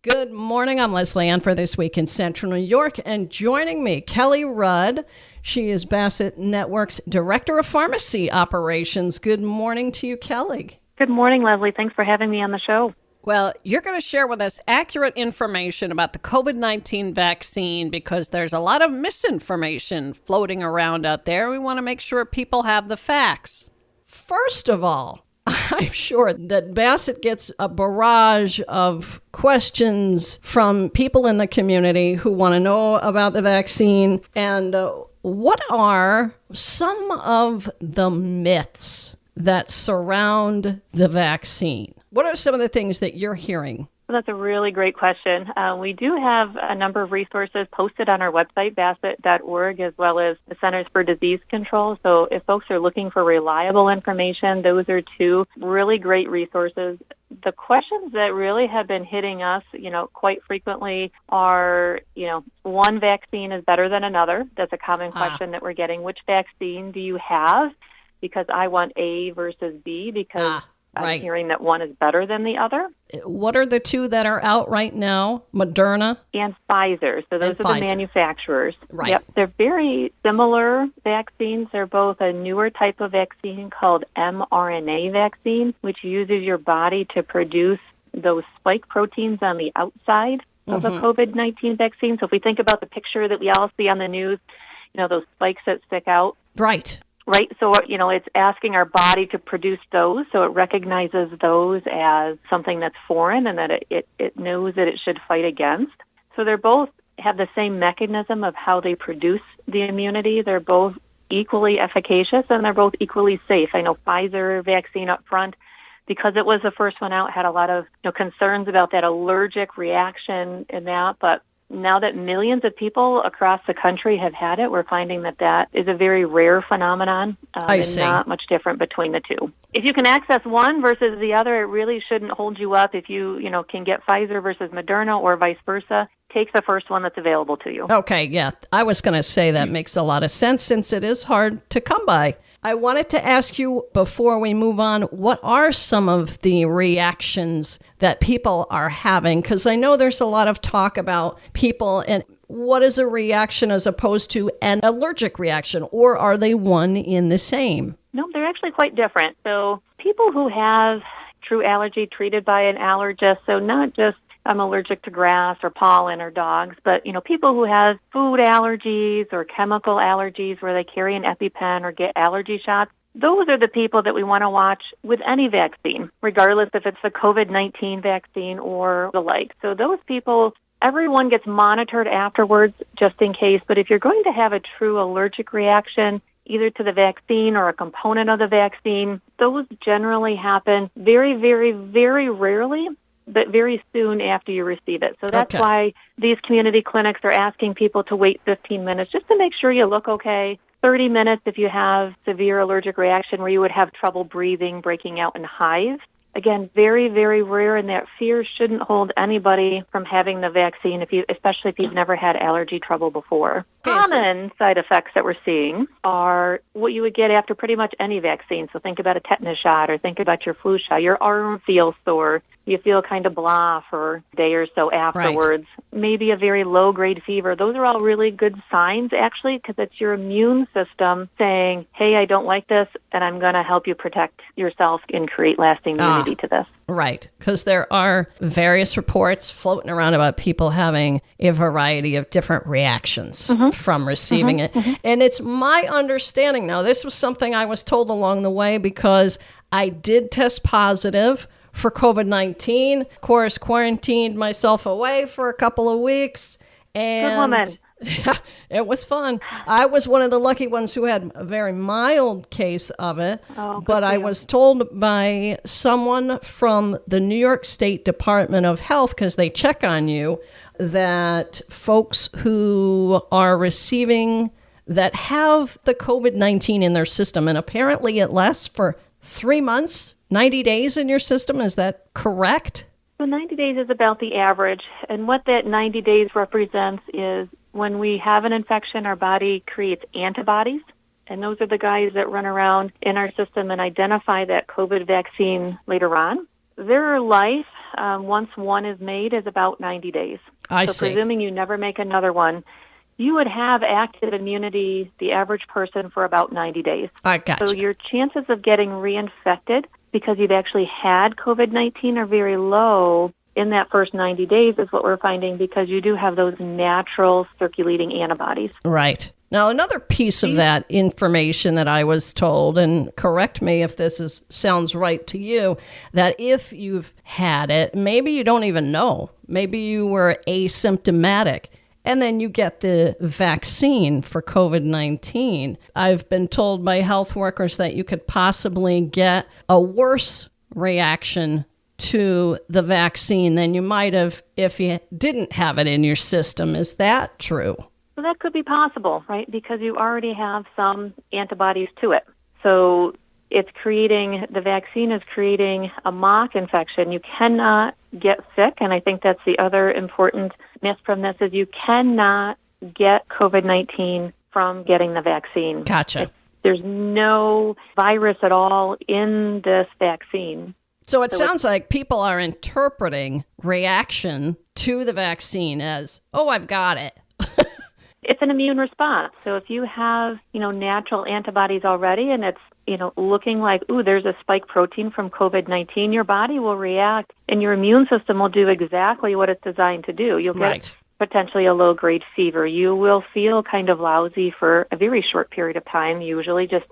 Good morning. I'm Leslie Ann for This Week in Central New York, and joining me, Kelly Rudd. She is Bassett Network's Director of Pharmacy Operations. Good morning to you, Kelly. Good morning, Leslie. Thanks for having me on the show. Well, you're going to share with us accurate information about the COVID-19 vaccine because there's a lot of misinformation floating around out there. We want to make sure people have the facts. First of all, I'm sure that Bassett gets a barrage of questions from people in the community who want to know about the vaccine. And what are some of the myths that surround the vaccine? What are some of the things that you're hearing? Well, that's a really great question. We do have a number of resources posted on our website, bassett.org, as well as the Centers for Disease Control. So if folks are looking for reliable information, those are two really great resources. The questions that really have been hitting us, quite frequently are, one vaccine is better than another. That's a common question that we're getting. Which vaccine do you have? Because I want A versus B because I'm hearing that one is better than the other. What are the two that are out right now? Moderna? And Pfizer. So those are the manufacturers. Right. Yep. They're very similar vaccines. They're both a newer type of vaccine called mRNA vaccine, which uses your body to produce those spike proteins on the outside of the COVID-19 vaccine. So if we think about the picture that we all see on the news, those spikes that stick out. Right. Right. So, it's asking our body to produce those. So it recognizes those as something that's foreign and that it knows that it should fight against. So they're both have the same mechanism of how they produce the immunity. They're both equally efficacious and they're both equally safe. I know Pfizer vaccine up front, because it was the first one out, had a lot of concerns about that allergic reaction in that. But now that millions of people across the country have had it, we're finding that is a very rare phenomenon and not much different between the two. If you can access one versus the other, it really shouldn't hold you up. If you, can get Pfizer versus Moderna or vice versa, take the first one that's available to you. Okay, yeah. I was going to say that makes a lot of sense since it is hard to come by. I wanted to ask you before we move on, what are some of the reactions that people are having? Because I know there's a lot of talk about people and what is a reaction as opposed to an allergic reaction, or are they one in the same? No, they're actually quite different. So people who have true allergy treated by an allergist, so not just I'm allergic to grass or pollen or dogs, but, people who have food allergies or chemical allergies where they carry an EpiPen or get allergy shots, those are the people that we want to watch with any vaccine, regardless if it's the COVID-19 vaccine or the like. So those people, everyone gets monitored afterwards just in case, but if you're going to have a true allergic reaction, either to the vaccine or a component of the vaccine, those generally happen very, very, very rarely, but very soon after you receive it. So that's why these community clinics are asking people to wait 15 minutes just to make sure you look okay. 30 minutes if you have severe allergic reaction where you would have trouble breathing, breaking out in hives. Again, very, very rare, and that fear shouldn't hold anybody from having the vaccine, especially if you've never had allergy trouble before. Common side effects that we're seeing are what you would get after pretty much any vaccine. So think about a tetanus shot or think about your flu shot. Your arm feels sore. You feel kind of blah for a day or so afterwards. Right. Maybe a very low-grade fever. Those are all really good signs, actually, because it's your immune system saying, hey, I don't like this, and I'm going to help you protect yourself and create lasting immunity to this. Right, because there are various reports floating around about people having a variety of different reactions from receiving it. And it's my understanding now, this was something I was told along the way because I did test positive for COVID-19. Of course, quarantined myself away for a couple of weeks. And good woman. Yeah, it was fun. I was one of the lucky ones who had a very mild case of it, but I was told by someone from the New York State Department of Health, because they check on you, that folks who are receiving that have the COVID-19 in their system, and apparently it lasts for 3 months, 90 days in your system. Is that correct? So 90 days is about the average. And what that 90 days represents is when we have an infection, our body creates antibodies. And those are the guys that run around in our system and identify that COVID vaccine later on. Their life once one is made, is about 90 days. I so see. Presuming you never make another one, you would have active immunity, the average person, for about 90 days. I gotcha. So your chances of getting reinfected because you've actually had COVID-19 are very low in that first 90 days, is what we're finding, because you do have those natural circulating antibodies. Right. Now, another piece of that information that I was told, and correct me if this sounds right to you, that if you've had it, maybe you don't even know. Maybe you were asymptomatic, and then you get the vaccine for COVID-19. I've been told by health workers that you could possibly get a worse reaction to the vaccine than you might have if you didn't have it in your system. Is that true? So that could be possible, right? Because you already have some antibodies to it. So the vaccine is creating a mock infection. You cannot get sick, and I think that's the other important myth from this, is you cannot get COVID-19 from getting the vaccine. Gotcha. There's no virus at all in this vaccine. So it sounds like people are interpreting reaction to the vaccine as, oh, I've got it. It's an immune response. So if you have, natural antibodies already, and it's, looking like, ooh, there's a spike protein from COVID-19, your body will react and your immune system will do exactly what it's designed to do. You'll get potentially a low-grade fever. You will feel kind of lousy for a very short period of time, usually just,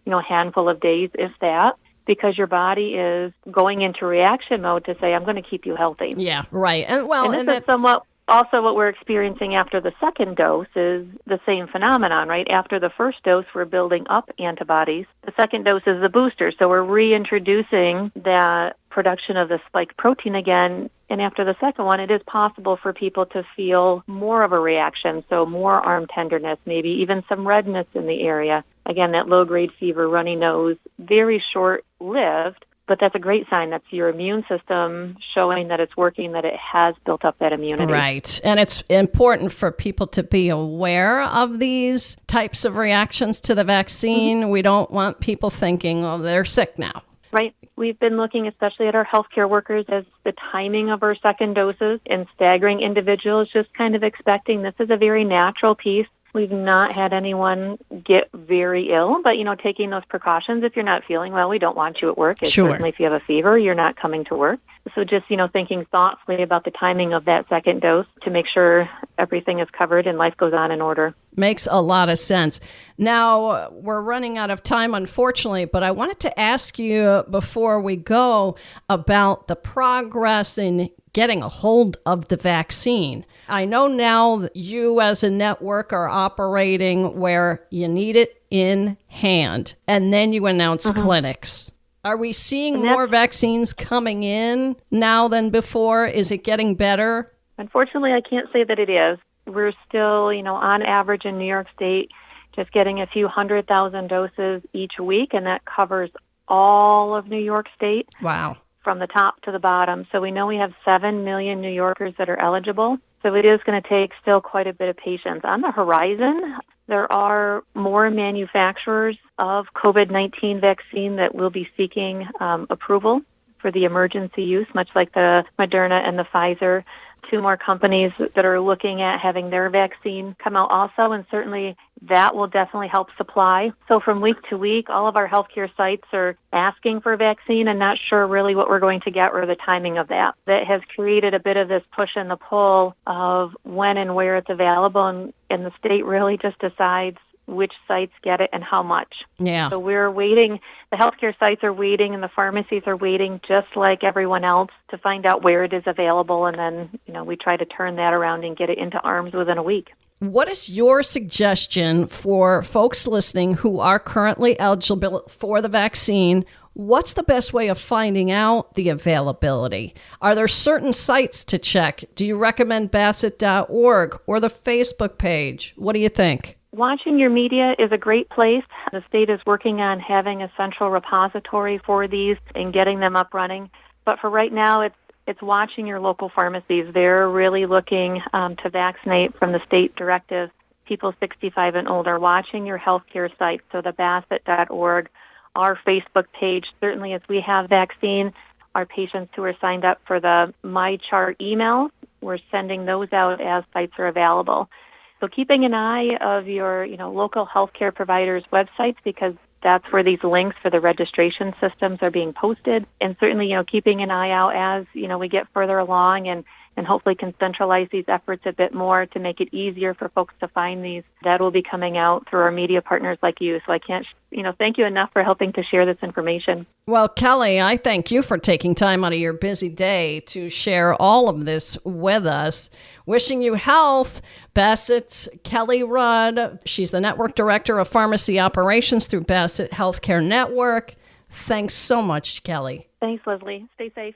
a handful of days, if that, because your body is going into reaction mode to say, I'm going to keep you healthy. Yeah, right. And this is somewhat also what we're experiencing after the second dose is the same phenomenon, right? After the first dose, we're building up antibodies. The second dose is the booster. So we're reintroducing that production of the spike protein again. And after the second one, it is possible for people to feel more of a reaction. So more arm tenderness, maybe even some redness in the area. Again, that low-grade fever, runny nose, very short-lived. But that's a great sign. That's your immune system showing that it's working, that it has built up that immunity. Right. And it's important for people to be aware of these types of reactions to the vaccine. We don't want people thinking, oh, they're sick now. Right. We've been looking especially at our healthcare workers as the timing of our second doses and staggering individuals, just kind of expecting this is a very natural piece. We've not had anyone get very ill, but, taking those precautions. If you're not feeling well, we don't want you at work. Certainly if you have a fever, you're not coming to work. So just, thinking thoughtfully about the timing of that second dose to make sure everything is covered and life goes on in order. Makes a lot of sense. Now, we're running out of time, unfortunately, but I wanted to ask you before we go about the progress in getting a hold of the vaccine. I know now that you as a network are operating where you need it in hand, and then you announce clinics. Are we seeing more vaccines coming in now than before? Is it getting better? Unfortunately, I can't say that it is. We're still, on average in New York State, just getting a few 100,000 doses each week, and that covers all of New York State. Wow. From the top to the bottom. So we know we have 7 million New Yorkers that are eligible. So it is going to take still quite a bit of patience. On the horizon, there are more manufacturers of COVID-19 vaccine that will be seeking approval for the emergency use, much like the Moderna and the Pfizer. 2 more companies that are looking at having their vaccine come out also, and certainly that will definitely help supply. So from week to week, all of our healthcare sites are asking for vaccine and not sure really what we're going to get or the timing of that. That has created a bit of this push and the pull of when and where it's available, and the state really just decides which sites get it and how much. Yeah. So we're waiting. The healthcare sites are waiting and the pharmacies are waiting just like everyone else to find out where it is available. And then, we try to turn that around and get it into arms within a week. What is your suggestion for folks listening who are currently eligible for the vaccine? What's the best way of finding out the availability? Are there certain sites to check? Do you recommend Bassett.org or the Facebook page? What do you think? Watching your media is a great place. The state is working on having a central repository for these and getting them up running. But for right now, it's watching your local pharmacies. They're really looking to vaccinate from the state directive people 65 and older. Watching your healthcare sites, so the Bassett.org, our Facebook page. Certainly as we have vaccine, our patients who are signed up for the My Chart emails, we're sending those out as sites are available. So keeping an eye of your, local healthcare providers' websites, because that's where these links for the registration systems are being posted. And certainly, keeping an eye out as, we get further along and hopefully can centralize these efforts a bit more to make it easier for folks to find these. That will be coming out through our media partners like you. So I can't, thank you enough for helping to share this information. Well, Kelly, I thank you for taking time out of your busy day to share all of this with us. Wishing you health. Bassett's Kelly Rudd. She's the Network Director of Pharmacy Operations through Bassett Healthcare Network. Thanks so much, Kelly. Thanks, Leslie. Stay safe.